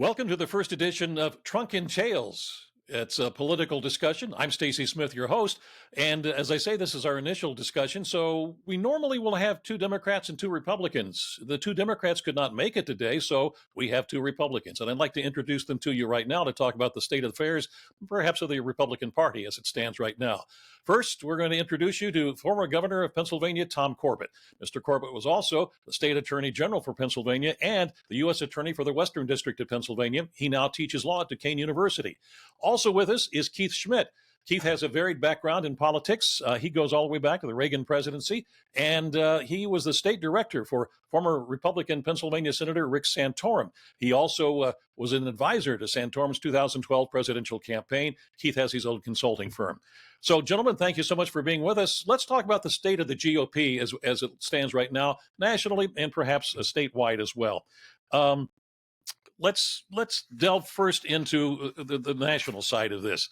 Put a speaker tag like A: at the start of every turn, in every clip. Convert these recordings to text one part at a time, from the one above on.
A: Welcome to the first edition of Trunk and Tails. It's a political discussion. I'm Stacy Smith, your host. And as I say, this is our initial discussion. So we normally will have two Democrats and two Republicans. The two Democrats could not make it today, so we have two Republicans. And I'd like to introduce them to you right now to talk about the state of affairs, perhaps of the Republican Party as it stands right now. First, we're going to introduce you to former Governor of Pennsylvania, Tom Corbett. Mr. Corbett was also the State Attorney General for Pennsylvania and the U.S. Attorney for the Western District of Pennsylvania. He now teaches law at Duquesne University. Also with us is Keith Schmidt. Keith has a varied background in politics. He goes all the way back to the Reagan presidency, and he was the state director for former Republican Pennsylvania Senator Rick Santorum. He also was an advisor to Santorum's 2012 presidential campaign. Keith has his own consulting firm. So, gentlemen, thank you so much for being with us. Let's talk about the state of the GOP as it stands right now, nationally and perhaps statewide as well. Let's delve first into the national side of this.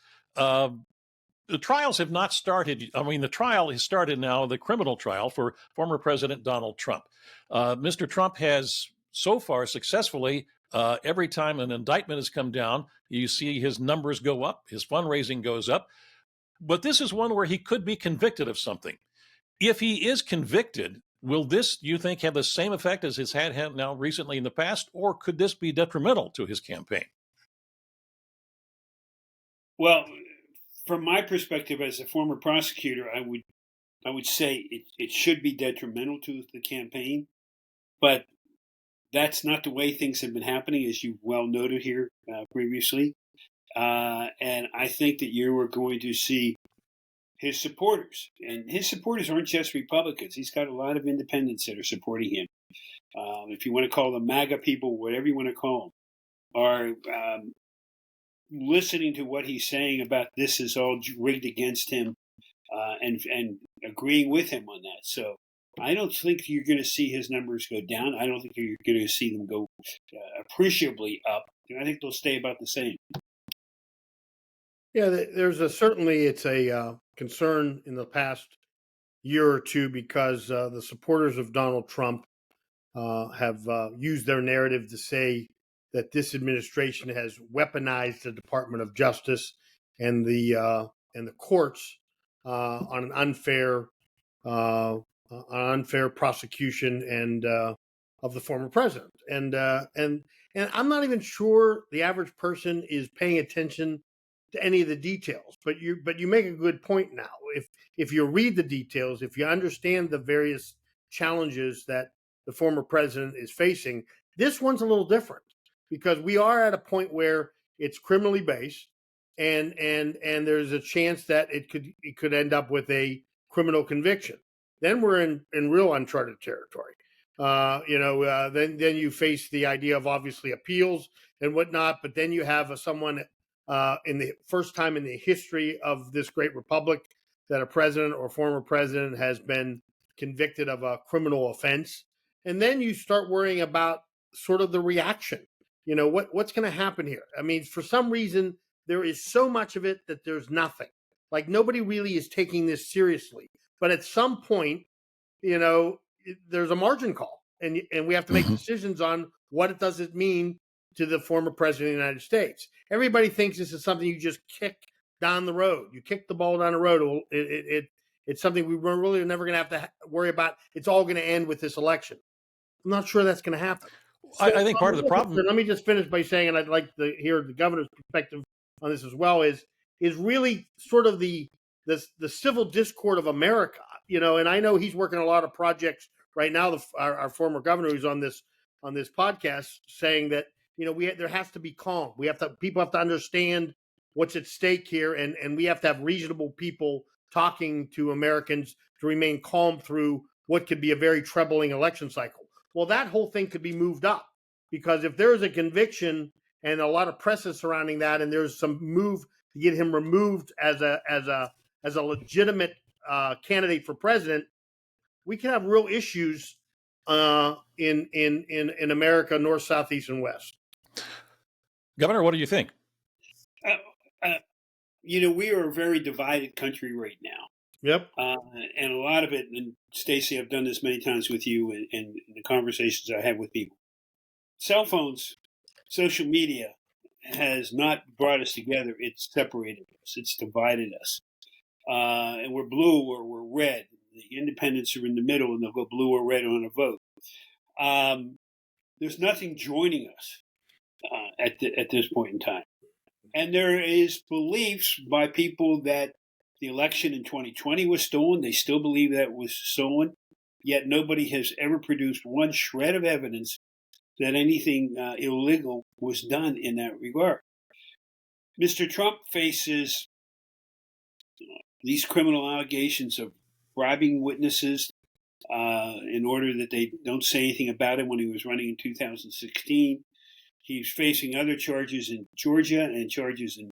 A: The trials have not started. I mean, the trial has started now, the criminal trial for former President Donald Trump. Mr. Trump has so far successfully, every time an indictment has come down, you see his numbers go up, his fundraising goes up. But this is one where he could be convicted of something. If he is convicted, will this, you think, have the same effect as it's had now recently in the past, or could this be detrimental to his campaign?
B: Well, from my perspective as a former prosecutor, I would say it should be detrimental to the campaign, but that's not the way things have been happening, as you well noted here previously. And I think that you are going to see his supporters, and his supporters aren't just Republicans. He's got a lot of independents that are supporting him. If you want to call them MAGA people, whatever you want to call them, are listening to what he's saying about this is all rigged against him, and agreeing with him on that. So I don't think you're going to see his numbers go down. I don't think you're going to see them go appreciably up. I think they'll stay about the same.
C: Yeah, certainly it's a concern in the past year or two because the supporters of Donald Trump have used their narrative to say that this administration has weaponized the Department of Justice and the courts on an unfair prosecution and of the former president. And I'm not even sure the average person is paying attention to any of the details. But you make a good point now. If you read the details, if you understand the various challenges that the former president is facing, this one's a little different because we are at a point where it's criminally based, and there's a chance that it could end up with a criminal conviction. Then we're in real uncharted territory. Then you face the idea of obviously appeals and whatnot, but then you have someone in the first time in the history of this great republic that a president or former president has been convicted of a criminal offense. And then you start worrying about sort of the reaction. What's going to happen here? I mean, for some reason, there is so much of it that there's nothing. Like nobody really is taking this seriously. But at some point, there's a margin call, and we have to make decisions on what does it mean to the former president of the United States. Everybody thinks this is something you just kick down the road. You kick the ball down the road. It's something we really are never going to have to worry about. It's all going to end with this election. I'm not sure that's going to happen.
A: So, I think part of the problem.
C: Let me just finish by saying, and I'd like to hear the governor's perspective on this as well, is really sort of the civil discord of America. And I know he's working a lot of projects right now. Our former governor who's on this podcast saying that there has to be calm. People have to understand what's at stake here, and we have to have reasonable people talking to Americans to remain calm through what could be a very troubling election cycle. Well, that whole thing could be moved up because if there is a conviction and a lot of press is surrounding that, and there's some move to get him removed as a legitimate candidate for president, we can have real issues in America, north, south, east, and west.
A: Governor, what do you think?
B: We are a very divided country right now.
C: Yep.
B: And a lot of it, and Stacy, I've done this many times with you and the conversations I have with people. Cell phones social media has not brought us together. It's separated us. It's divided us. And we're blue or we're red. The independents are in the middle, and they'll go blue or red on a vote. There's nothing joining us at this point in time. And there is beliefs by people that the election in 2020 was stolen. They still believe that it was stolen. Yet nobody has ever produced one shred of evidence that anything illegal was done in that regard. Mr. Trump faces these criminal allegations of bribing witnesses in order that they don't say anything about it when he was running in 2016. He's facing other charges in Georgia and charges in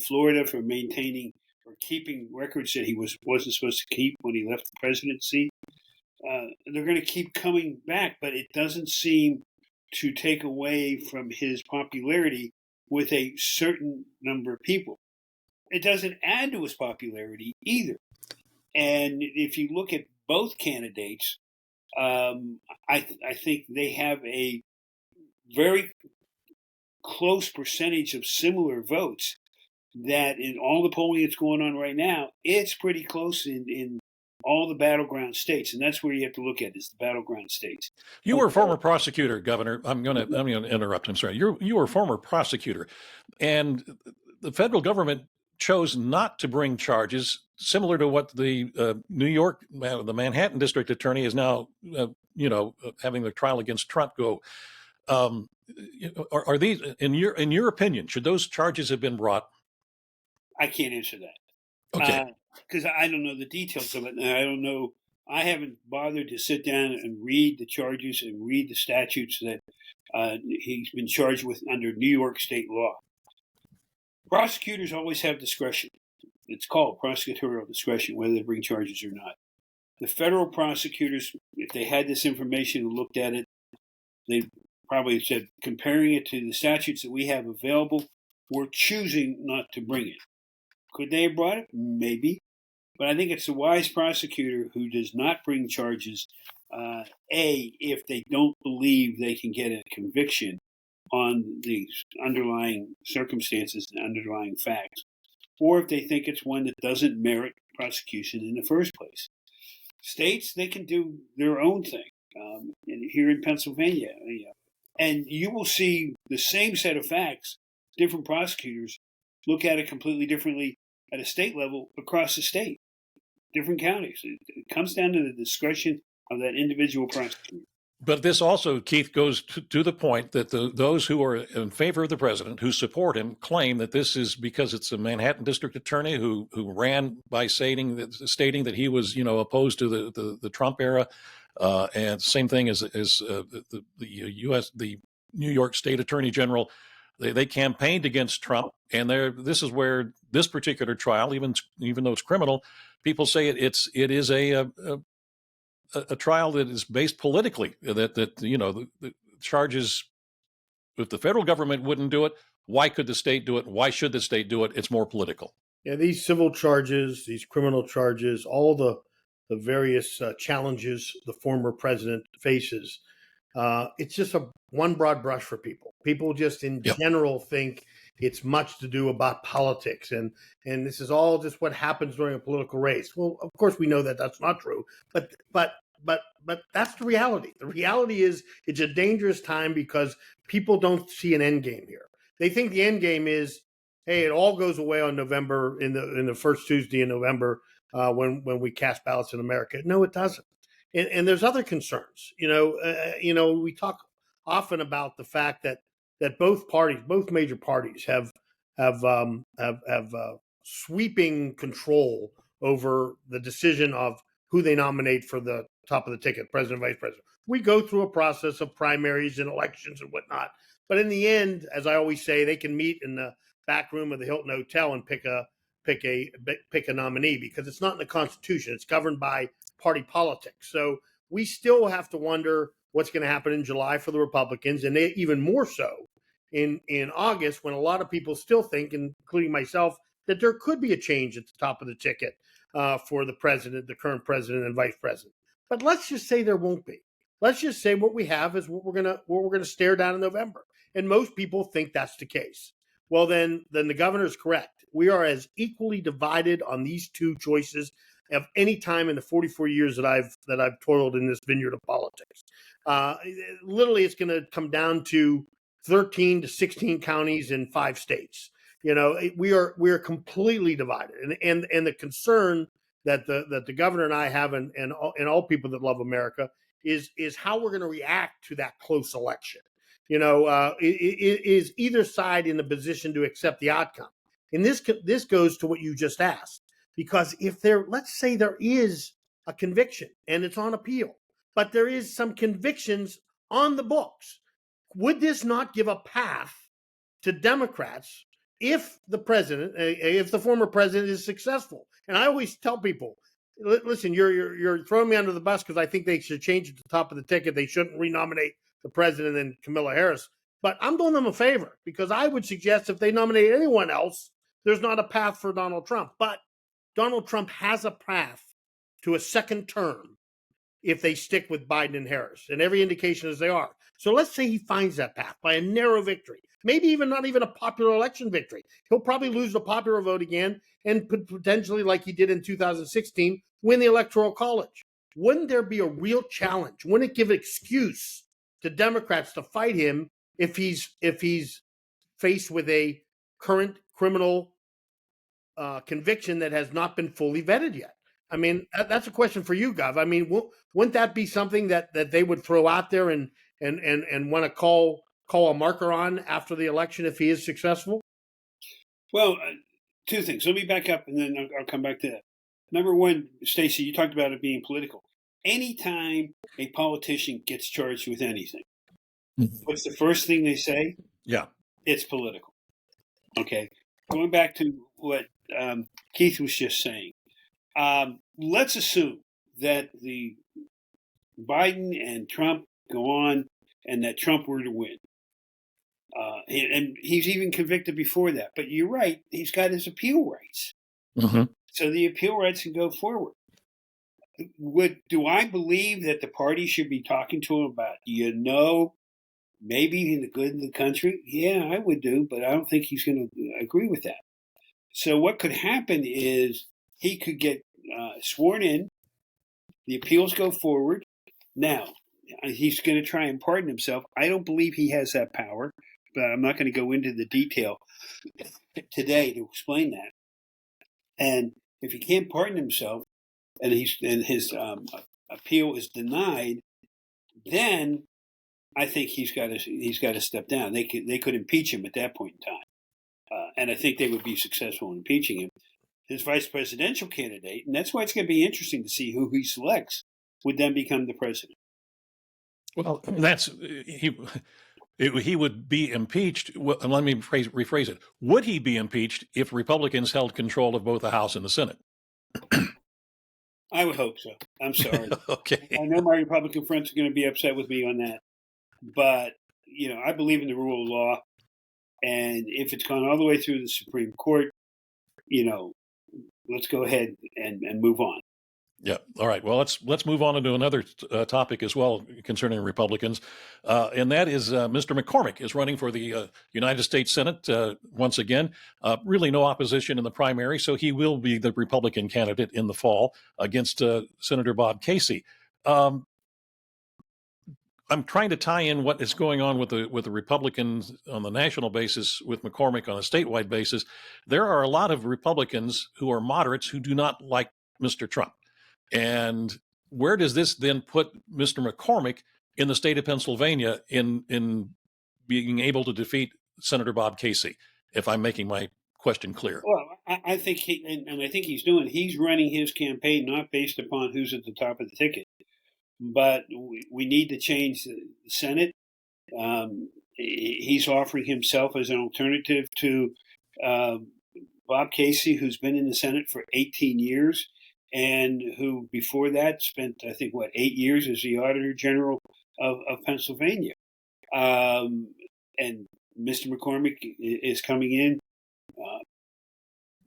B: Florida for maintaining or keeping records that he wasn't supposed to keep when he left the presidency. They're going to keep coming back, but it doesn't seem to take away from his popularity with a certain number of people. It doesn't add to his popularity either. And if you look at both candidates, I think they have a very close percentage of similar votes that in all the polling that's going on right now, it's pretty close in all the battleground states. And that's where you have to look at is the battleground states.
A: You were a former prosecutor, Governor. I'm going to interrupt. I'm sorry. You were a former prosecutor, and the federal government chose not to bring charges similar to what the New York, the Manhattan District Attorney is now, having the trial against Trump go. Are these, in your opinion, should those charges have been brought?
B: I can't answer that.
A: Okay.
B: Because I don't know the details of it. And I don't know. I haven't bothered to sit down and read the charges and read the statutes that he's been charged with under New York state law. Prosecutors always have discretion. It's called prosecutorial discretion, whether they bring charges or not. The federal prosecutors, if they had this information and looked at it, they probably said, comparing it to the statutes that we have available, we're choosing not to bring it. Could they have brought it? Maybe. But I think it's a wise prosecutor who does not bring charges, if they don't believe they can get a conviction on the underlying circumstances and underlying facts, or if they think it's one that doesn't merit prosecution in the first place. States, they can do their own thing. Here in Pennsylvania, and you will see the same set of facts, different prosecutors look at it completely differently at a state level across the state, different counties. It comes down to the discretion of that individual prosecutor.
A: But this also, Keith, goes to the point that those who are in favor of the president, who support him, claim that this is because it's a Manhattan district attorney who ran by stating that he was, opposed to the Trump era, and same thing as the New York State Attorney General. They campaigned against Trump, and this is where this particular trial, even though it's criminal, people say it is a trial that is based politically. The charges, if the federal government wouldn't do it, why could the state do it? Why should the state do it? It's more political.
C: Yeah, these civil charges, these criminal charges, all the various challenges the former president faces. It's just one broad brush for people. People just in general think it's much to do about politics, and this is all just what happens during a political race. Well, of course we know that that's not true, but that's the reality. The reality is it's a dangerous time because people don't see an end game here. They think the end game is, hey, it all goes away on November in the first Tuesday in November when we cast ballots in America. No, it doesn't. And there's other concerns. We talk often about the fact that both major parties have sweeping control over the decision of who they nominate for the top of the ticket, president, vice president. We go through a process of primaries and elections and whatnot. But in the end, as I always say, they can meet in the back room of the Hilton Hotel and pick a nominee, because it's not in the Constitution. It's governed by party politics. So we still have to wonder what's going to happen in July for the Republicans, and even more so in August, when a lot of people still think, including myself, that there could be a change at the top of the ticket for the president, the current president and vice president. But let's just say there won't be. Let's just say what we have is what we're gonna stare down in November. And most people think that's the case. Well, then the governor is correct. We are as equally divided on these two choices of any time in the 44 years that I've toiled in this vineyard of politics. Literally, it's going to come down to 13 to 16 counties in 5 states. We are completely divided, and the concern that the governor and I have, and all people that love America, is how we're going to react to that close election. Is either side in a position to accept the outcome? And this goes to what you just asked, because if let's say there is a conviction and it's on appeal, but there is some convictions on the books, would this not give a path to Democrats if the former president is successful? And I always tell people, listen, you're throwing me under the bus because I think they should change at the top of the ticket. They shouldn't renominate the president and Kamala Harris. But I'm doing them a favor, because I would suggest if they nominate anyone else, there's not a path for Donald Trump. But Donald Trump has a path to a second term if they stick with Biden and Harris, and every indication is they are. So let's say he finds that path by a narrow victory, maybe not even a popular election victory. He'll probably lose the popular vote again and potentially, like he did in 2016, win the Electoral College. Wouldn't there be a real challenge? Wouldn't it give an excuse to Democrats to fight him if he's faced with a current criminal conviction that has not been fully vetted yet? I mean, that's a question for you, Gov. I mean, wouldn't that be something that they would throw out there and want to call a marker on after the election if he is successful?
B: Well, 2 things. Let me back up, and then I'll come back to that. Number one, Stacy, you talked about it being political. Anytime a politician gets charged with anything, what's the first thing they say?
A: Yeah.
B: It's political. Okay. Going back to what Keith was just saying. Let's assume that the Biden and Trump go on and that Trump were to win. And he's even convicted before that. But you're right, he's got his appeal rights.
A: Mm-hmm.
B: So the appeal rights can go forward. Do I believe that the party should be talking to him about, maybe the good of the country? Yeah, I would do, but I don't think he's going to agree with that. So what could happen is he could get sworn in, the appeals go forward. Now, he's going to try and pardon himself. I don't believe he has that power, but I'm not going to go into the detail today to explain that. And if he can't pardon himself and his appeal is denied, then I think he's got to step down. They could impeach him at that point in time, and I think they would be successful in impeaching him. His vice presidential candidate, and that's why it's going to be interesting to see who he selects, would then become the president.
A: Well, he would be impeached. Let me rephrase it. Would he be impeached if Republicans held control of both the House and the Senate?
B: I would hope so. I'm sorry.
A: Okay.
B: I know my Republican friends are going to be upset with me on that, but I believe in the rule of law, and if it's gone all the way through the Supreme Court, let's go ahead and move on.
A: Yeah. All right. Well, let's move on into another topic as well concerning Republicans, and that is Mr. McCormick is running for the United States Senate once again. Really, no opposition in the primary, so he will be the Republican candidate in the fall against Senator Bob Casey. I'm trying to tie in what is going on with the Republicans on the national basis with McCormick on a statewide basis. There are a lot of Republicans who are moderates who do not like Mr. Trump. And where does this then put Mr. McCormick in the state of Pennsylvania in being able to defeat Senator Bob Casey, if I'm making my question clear?
B: Well, I think he's running his campaign not based upon who's at the top of the ticket, but we need to change the Senate. He's offering himself as an alternative to Bob Casey, who's been in the Senate for 18 years. And who before that spent, I think, 8 years as the Auditor General of Pennsylvania. And Mr. McCormick is coming in,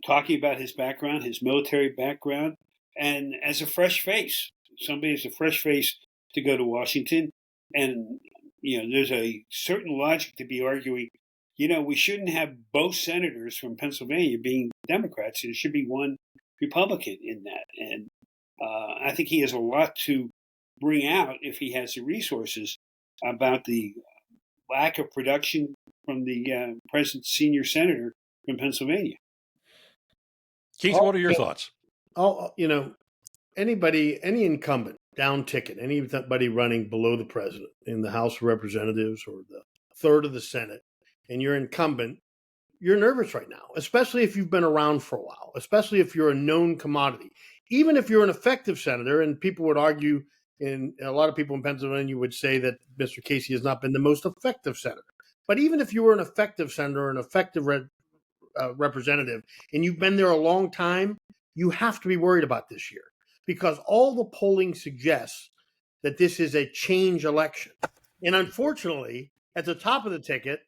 B: talking about his background, his military background, and as a fresh face. Somebody is a fresh face to go to Washington. And there's a certain logic to be arguing, we shouldn't have both senators from Pennsylvania being Democrats. There should be one Republican in that. And I think he has a lot to bring out if he has the resources about the lack of production from the present senior senator from Pennsylvania.
A: Keith, what are your thoughts?
C: Any incumbent, down ticket, anybody running below the president in the House of Representatives or the third of the Senate, and you're incumbent, you're nervous right now, especially if you've been around for a while, especially if you're a known commodity. Even if you're an effective senator, and people would argue, and a lot of people in Pennsylvania would say that Mr. Casey has not been the most effective senator. But even if you were an effective senator, an effective representative, and you've been there a long time, you have to be worried about this year because all the polling suggests that this is a change election. And unfortunately, at the top of the ticket,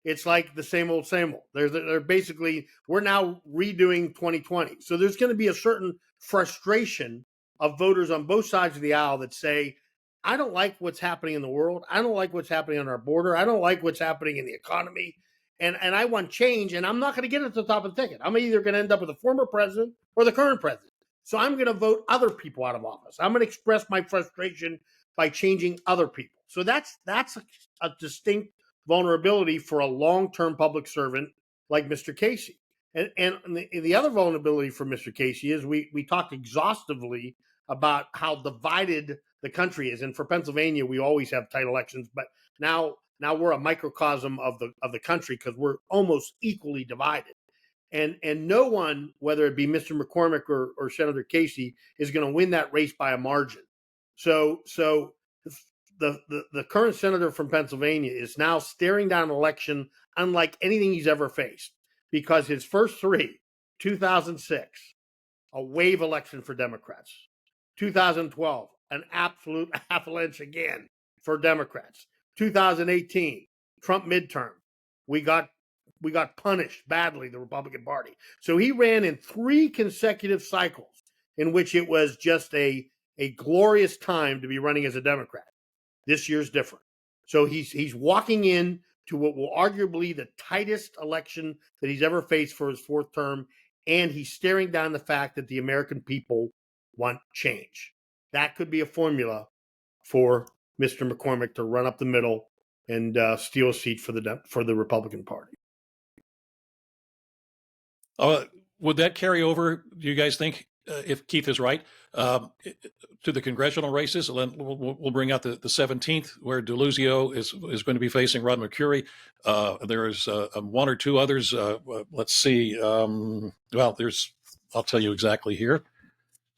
C: it's like the same old, same old. They're basically, we're now redoing 2020. So there's going to be a certain frustration of voters on both sides of the aisle that say, I don't like what's happening in the world. I don't like what's happening on our border. I don't like what's happening in the economy. And I want change, and I'm not going to get it at the top of the ticket. I'm either going to end up with the former president or the current president. So I'm going to vote other people out of office. I'm going to express my frustration by changing other people. So that's a distinct vulnerability for a long-term public servant like Mr. Casey. And the other vulnerability for Mr. Casey is we talked exhaustively about how divided the country is. And for Pennsylvania, we always have tight elections, but now we're a microcosm of the country because we're almost equally divided. And no one, whether it be Mr. McCormick or Senator Casey, is going to win that race by a margin. So the current senator from Pennsylvania is now staring down an election unlike anything he's ever faced because his first three, 2006, a wave election for Democrats. 2012, an absolute avalanche again for Democrats. 2018, Trump midterm. We got punished badly, the Republican Party. So he ran in 3 consecutive cycles in which it was just a glorious time to be running as a Democrat. This year's different. So he's walking in to what will arguably the tightest election that he's ever faced for his 4th term, and he's staring down the fact that the American people want change. That could be a formula for Mr. McCormick to run up the middle and steal a seat for the Republican Party.
A: Would that carry over, do you guys think, if Keith is right, to the congressional races? We'll bring out the 17th, where DeLuzio is going to be facing Rod McCurry. There's 1 or 2 others. Let's see. I'll tell you exactly here.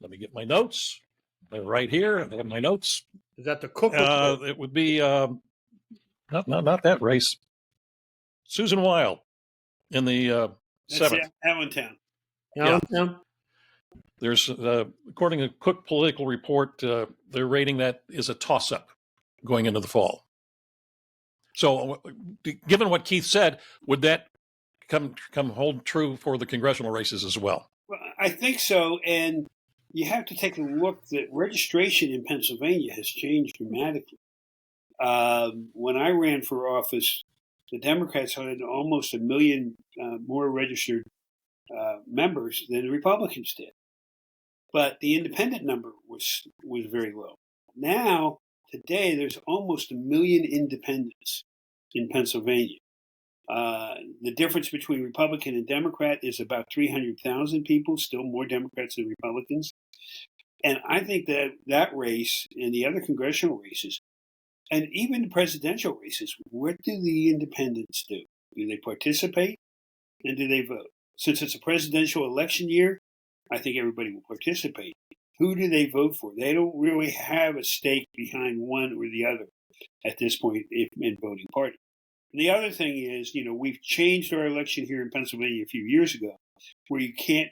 A: Let me get my notes. They're right here. I have my notes.
C: Is that the Cook?
A: It would be not that race. Susan Wild in the 7th.
B: Allentown.
C: Yeah.
A: There's, according to Cook Political Report, they're rating that is a toss-up going into the fall. So, given what Keith said, would that come hold true for the congressional races as well?
B: Well, I think so, and you have to take a look that registration in Pennsylvania has changed dramatically. When I ran for office, the Democrats had almost 1 million more registered members than the Republicans did. But the independent number was very low. Now, today, there's almost 1 million independents in Pennsylvania. The difference between Republican and Democrat is about 300,000 people, still more Democrats than Republicans. And I think that race and the other congressional races, and even the presidential races, what do the independents do? Do they participate and do they vote? Since it's a presidential election year, I think everybody will participate. Who do they vote for? They don't really have a stake behind one or the other at this point in voting party. And the other thing is, we've changed our election here in Pennsylvania a few years ago where you can't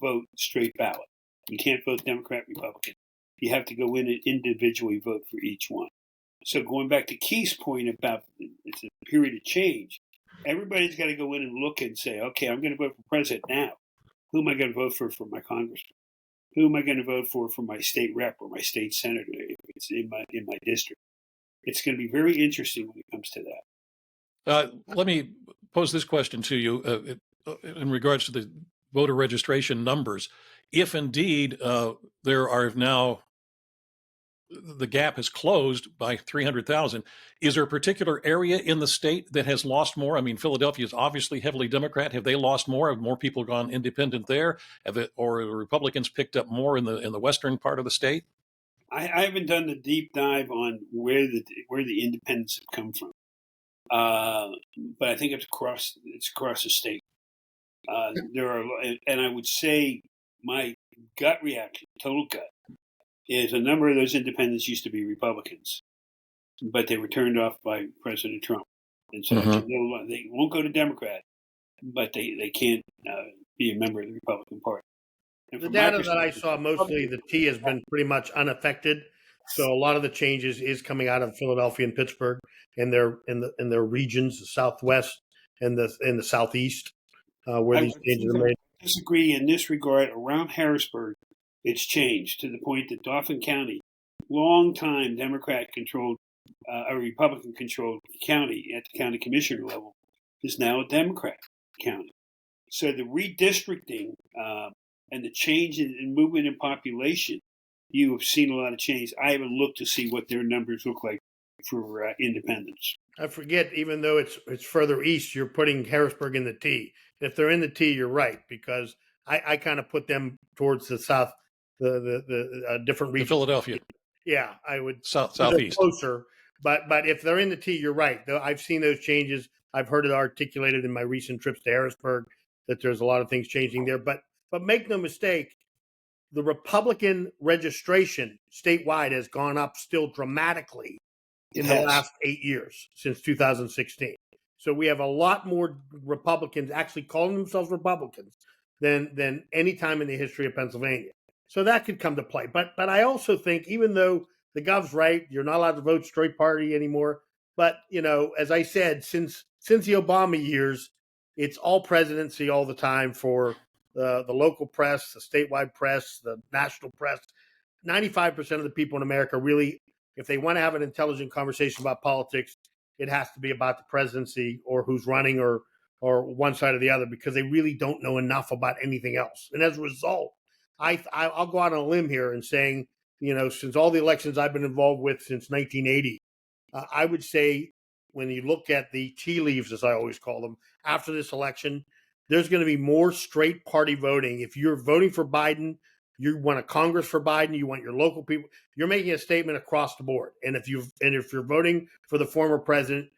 B: vote straight ballot. You can't vote Democrat, Republican. You have to go in and individually vote for each one. So going back to Keith's point about it's a period of change, everybody's got to go in and look and say, okay, I'm going to vote for president now. Who am I going to vote for my congressman? Who am I going to vote for my state rep or my state senator if it's in my district? It's going to be very interesting when it comes to that.
A: Let me pose this question to you in regards to the voter registration numbers. If indeed there are now, the gap has closed by 300,000, is there a particular area in the state that has lost more? I mean, Philadelphia is obviously heavily Democrat. Have they lost more? Have more people gone independent there? Or the Republicans picked up more in the western part of the state?
B: I haven't done the deep dive on where the independents have come from, but I think it's across the state. There are, and I would say my gut reaction, total gut, is a number of those independents used to be Republicans, but they were turned off by President Trump, and so they won't go to Democrat, but they can't be a member of the Republican Party.
C: The data that I saw, mostly the T has been pretty much unaffected. So a lot of the changes is coming out of Philadelphia and Pittsburgh in their regions, the Southwest and the Southeast, where these changes are made.
B: I disagree in this regard. Around Harrisburg, it's changed to the point that Dauphin County, long time Democrat-controlled, a Republican-controlled county at the county commissioner level, is now a Democrat county. So the redistricting and the change in movement in population, you have seen a lot of change. I haven't looked to see what their numbers look like for independents.
C: I forget, even though it's further east, you're putting Harrisburg in the T. If they're in the T, you're right, because I kind of put them towards the south, the different region.
A: Philadelphia.
C: Yeah, I would
A: southeast
C: closer. But if they're in the T, you're right. Though I've seen those changes. I've heard it articulated in my recent trips to Harrisburg that there's a lot of things changing there. But make no mistake, the Republican registration statewide has gone up still dramatically in the last 8 years since 2016. So we have a lot more Republicans actually calling themselves Republicans than any time in the history of Pennsylvania. So that could come to play. But I also think, even though the gov's right, you're not allowed to vote straight party anymore. But, as I said, since the Obama years, it's all presidency all the time for the local press, the statewide press, the national press. 95% of the people in America really, if they want to have an intelligent conversation about politics, it has to be about the presidency or who's running or one side or the other, because they really don't know enough about anything else. And as a result, I'll go out on a limb here and saying, since all the elections I've been involved with since 1980, I would say when you look at the tea leaves, as I always call them, after this election, there's going to be more straight party voting. If you're voting for Biden, you want a Congress for Biden, you want your local people, you're making a statement across the board. And if you're voting for the former president,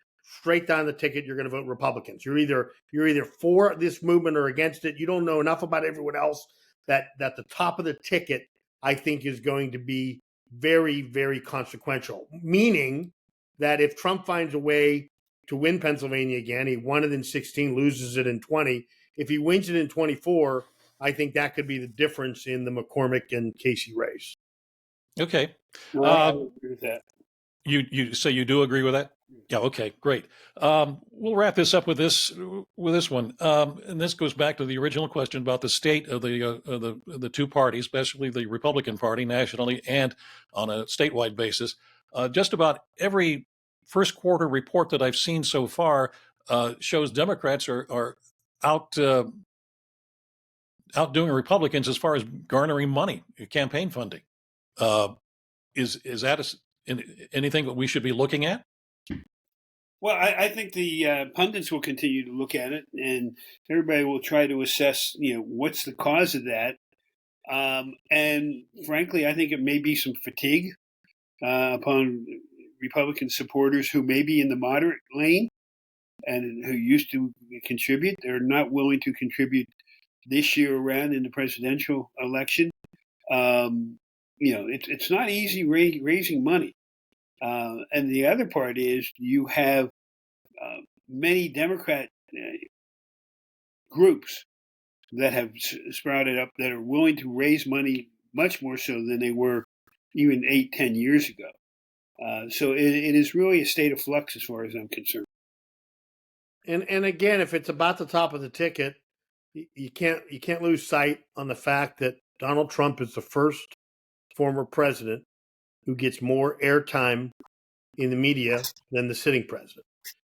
C: straight down the ticket, you're going to vote Republicans. You're either for this movement or against it. You don't know enough about everyone else that the top of the ticket, I think, is going to be very, very consequential. Meaning that if Trump finds a way to win Pennsylvania again, he won it in 16, loses it in 20. If he wins it in 24, I think that could be the difference in the McCormick and Casey race.
A: Okay.
B: I would agree with that.
A: You say you do agree with that? Yeah. Okay. Great. We'll wrap this up with this one, and this goes back to the original question about the state of the two parties, especially the Republican Party nationally and on a statewide basis. Just about every first quarter report that I've seen so far shows Democrats are outdoing Republicans as far as garnering money, campaign funding. Is that anything that we should be looking at?
B: Well, I think the pundits will continue to look at it, and everybody will try to assess, what's the cause of that. And frankly, I think it may be some fatigue upon Republican supporters who may be in the moderate lane and who used to contribute. They're not willing to contribute this year around in the presidential election. It's not easy raising money. And the other part is you have many Democrat groups that have sprouted up that are willing to raise money much more so than they were even 8-10 years ago. So it is really a state of flux as far as I'm concerned.
C: And again, if it's about the top of the ticket, you can't lose sight on the fact that Donald Trump is the first former president who gets more airtime in the media than the sitting president.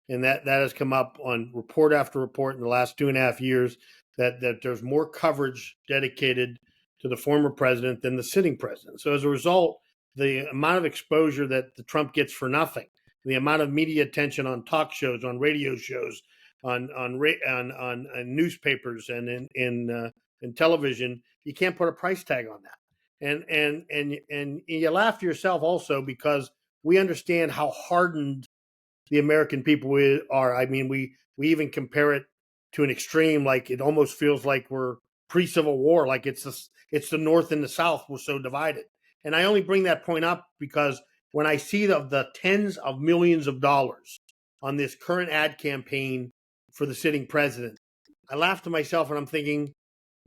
C: And that has come up on report after report in the last 2.5 years, that there's more coverage dedicated to the former president than the sitting president. So as a result, the amount of exposure that the Trump gets for nothing, the amount of media attention on talk shows, on radio shows, on newspapers, and in television, you can't put a price tag on that. And you laugh to yourself also, because we understand how hardened the American people are. I mean, we even compare it to an extreme, like it almost feels like we're pre-Civil War, like it's the North and the South were so divided. And I only bring that point up because when I see the tens of millions of dollars on this current ad campaign for the sitting president, I laugh to myself and I'm thinking,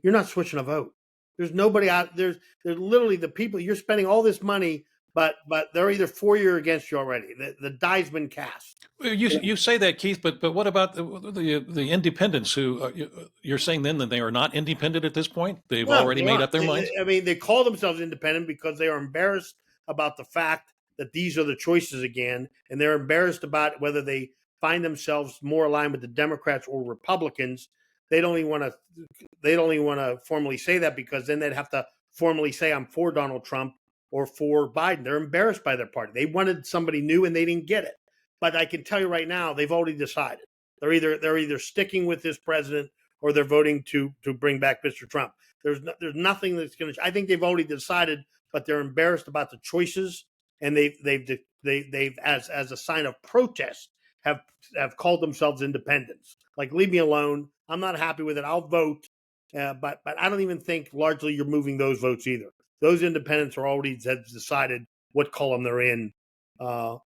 C: you're not switching a vote. There's nobody out there's literally the people, you're spending all this money, but they're either for you or against you already. The die's been cast.
A: You say that, Keith, but what about the independents who you're saying then that they are not independent at this point? They've already made up their minds?
C: I mean, they call themselves independent because they are embarrassed about the fact that these are the choices again, and they're embarrassed about whether they find themselves more aligned with the Democrats or Republicans. They don't even want to formally say that, because then they'd have to formally say, I'm for Donald Trump or for Biden. They're embarrassed by their party. They wanted somebody new and they didn't get it. But I can tell you right now, they've already decided. They're either sticking with this president or they're voting to bring back Mr. Trump. There's nothing that's going to. I think they've already decided, but they're embarrassed about the choices, and they've as a sign of protest have called themselves independents. Like, leave me alone. I'm not happy with it. I'll vote, but I don't even think largely you're moving those votes either. Those independents are already have decided what column they're in,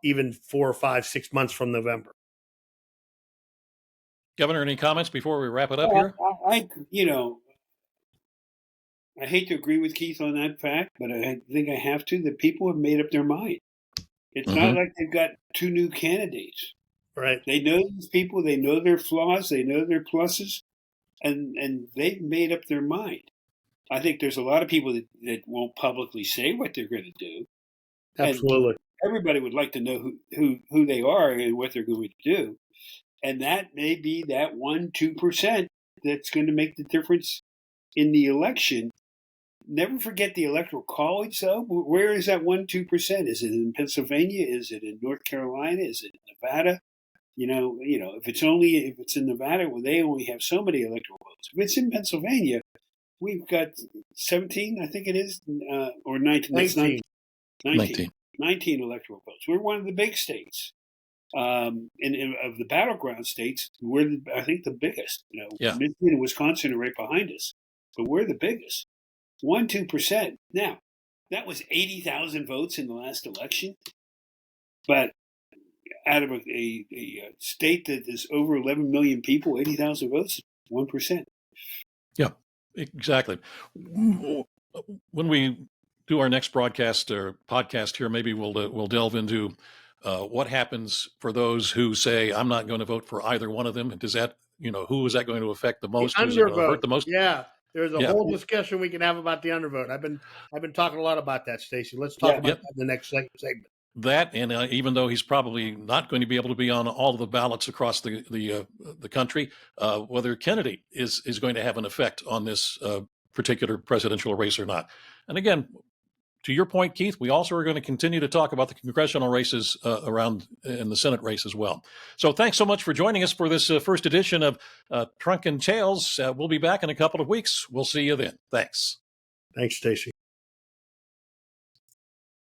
C: even 4 or 5, 6 months from November.
A: Governor, any comments before we wrap it up here?
B: I hate to agree with Keith on that fact, but I think I have to. The people have made up their mind. It's not like they've got two new candidates.
C: Right.
B: They know these people. They know their flaws. They know their pluses, and they've made up their mind. I think there's a lot of people that won't publicly say what they're going to do.
C: Absolutely.
B: And everybody would like to know who they are and what they're going to do. And that may be that 1-2% that's going to make the difference in the election. Never forget the Electoral College, though. Where is that 1-2%? Is it in Pennsylvania? Is it in North Carolina? Is it in Nevada? If it's in Nevada, well, they only have so many electoral votes. If it's in Pennsylvania, we've got 17, I think it is, or 19. 19 electoral votes. We're one of the big states. And of the battleground states, we're, I think, the biggest. Michigan and Wisconsin are right behind us, but we're the biggest. 1-2%. Now, that was 80,000 votes in the last election, but out of a state that is over 11 million people, 80,000 votes, 1%.
A: Yeah, exactly. When we do our next broadcast or podcast here, maybe we'll delve into what happens for those who say, I'm not going to vote for either one of them. Does that, who is that going to affect the most? Who's it going to hurt the most?
C: Yeah. There's a whole discussion we can have about the undervote. I've been talking a lot about that, Stacy. Let's talk about that in the next segment.
A: That, and even though he's probably not going to be able to be on all of the ballots across the country, whether Kennedy is going to have an effect on this particular presidential race or not. And again, to your point, Keith, we also are going to continue to talk about the congressional races around in the Senate race as well. So thanks so much for joining us for this first edition of Trunk and Tails. We'll be back in a couple of weeks. We'll see you then. Thanks.
C: Thanks, Stacy.